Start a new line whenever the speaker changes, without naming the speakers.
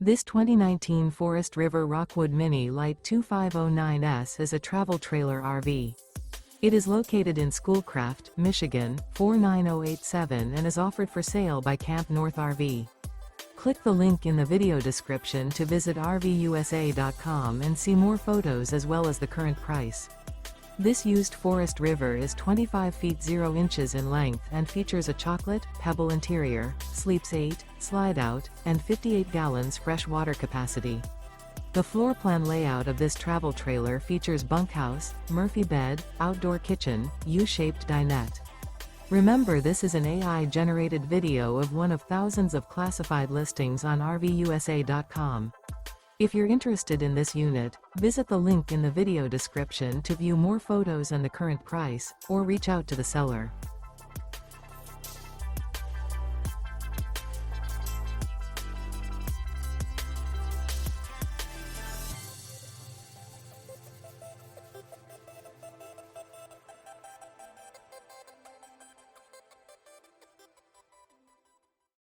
This 2019 Forest River Rockwood Mini Lite 2509S is a travel trailer RV. It is located in Schoolcraft, Michigan, 49087 and is offered for sale by CampNorth RV. Click the link in the video description to visit RVUSA.com and see more photos as well as the current price. This used Forest River is 25 feet 0 inches in length and features a chocolate, Pebble interior, sleeps 8, Slideout, and 58 gallons fresh water capacity. The floor plan layout of this travel trailer features bunkhouse, Murphy bed, outdoor kitchen, U-shaped dinette. Remember, this is an AI-generated video of one of thousands of classified listings on RVUSA.com. If you're interested in this unit, visit the link in the video description to view more photos and the current price, or reach out to the seller.